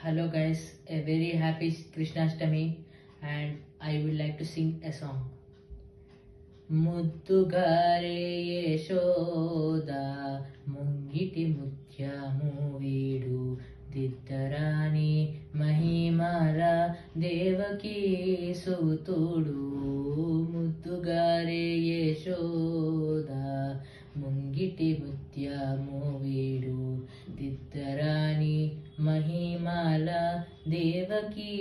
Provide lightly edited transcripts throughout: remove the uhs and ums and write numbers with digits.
Hello guys, a very happy Krishnashtami and I would like to sing a song. ముద్దుగారే Yashoda ముంగిటి ముత్యము వీడు దిద్దరాని మహిమల దేవకీ సూతుడు ముద్దుగారే యశోద ముంగిటి ముత్యము వీడు దిద్దరాని మహిమల దేవకీ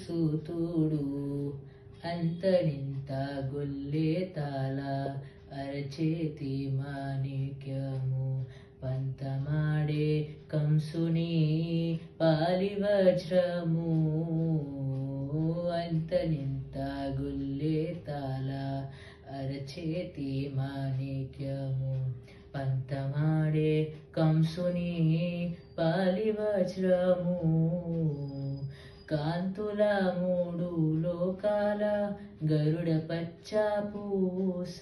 సూతుడు అంతరింత గొల్లే తాళ అరచేతి మాణిక్యము పంతమాడే కంసుని పాలి వజ్రము అంతరింత గొల్లే తాళ అరచేతి మాణిక్యము పంతమాడే కంసుని పాలి వజ్రము కాంతుల మూడు లోకాల గరుడ పచ్చ పూస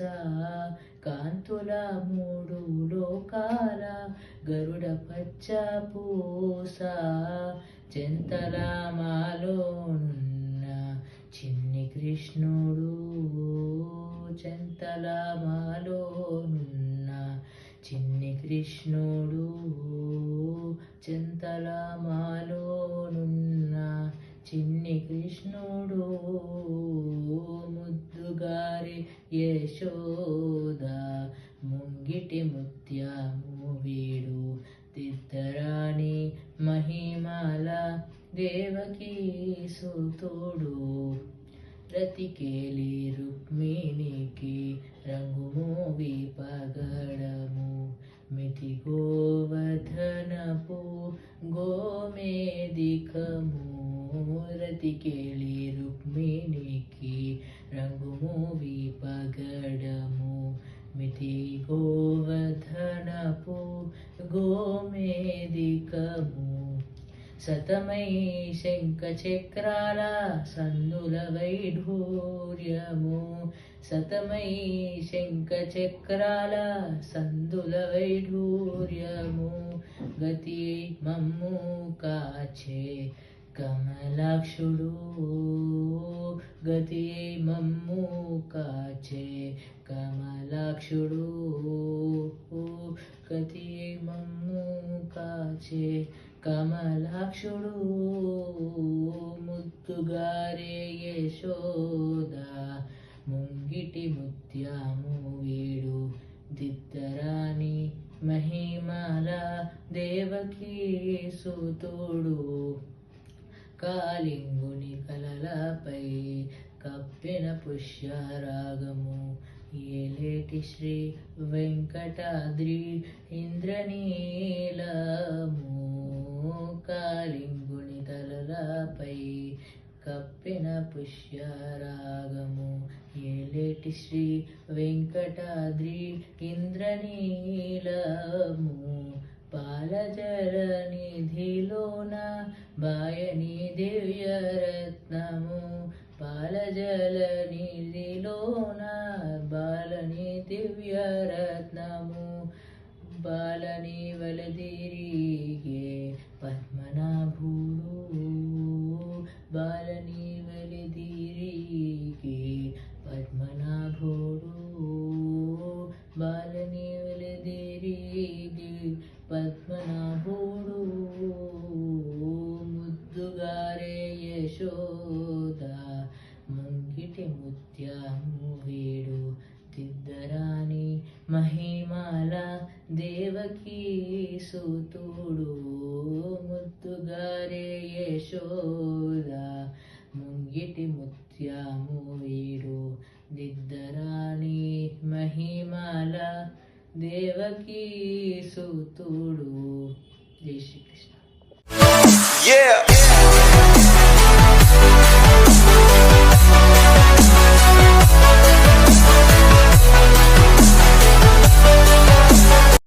కాంతుల మూడు లోకాల గరుడ పచ్చ పూస చెంతల మాలోనున్న చిన్ని కృష్ణుడు చెంతల మాలోనున్న చిన్ని కృష్ణుడు చెంతల మాలోనున్న చిన్ని కృష్ణుడు ముద్దుగారి యశోద ముంగిటి ముత్యము వీడు దిద్దరాని మహిమల దేవకీ సూతుడు రతికేలి రుక్మిణికి రంగుమూవి పగడము మితి గోవర్ధనపు గోమేదికము రతికేలి రుక్మిణికి రంగుమూవి పగడము మితి గోవర్ధనపు గోమేదికము సతమై శంఖ చక్రాల సందుల వైఢూర్యము సతమై శంఖ చక్రాల సందుల వైఢూర్యము గతి మమ్ము కాచే కమలాక్షుడు గతి మమ్ము కాచే కమలాక్షుడు గతి మమ్ము కాచే కమలాక్షుడు ముద్దుగారే యశోద ముంగిటి ముత్యము వీడు దిద్దరాని మహిమల దేవకీ సూతుడు కాళింగుని కలలపై కప్పిన పుష్యరాగము ఏలేటి శ్రీ వెంకటాద్రి ఇంద్రనీలము కాళింగుని తలలపై కప్పిన పుష్యరాగము ఏలేటి శ్రీ వెంకటాద్రి ఇంద్రనీలము పాలజల నిధిలోన బాయని దివ్యరత్నము పాలజల నిధిలోన బాలని దివ్యరత్నము బాలని వలదిరిగే పద్మనాభుడు బాలని వలదిరిగే పద్మనాభుడు బాలని వలదిరిగే పద్మనాభుడు ముద్దుగారే యశోద ముంగిటి ముత్యము వీడు దిద్దరాని మహిమల దేవకీ సూతుడు ముద్దుగారే యశోద ముంగిటి ముత్యము వీడు దిద్దరాని మహిమల దేవకీ సూతుడు. జై శ్రీకృష్ణ.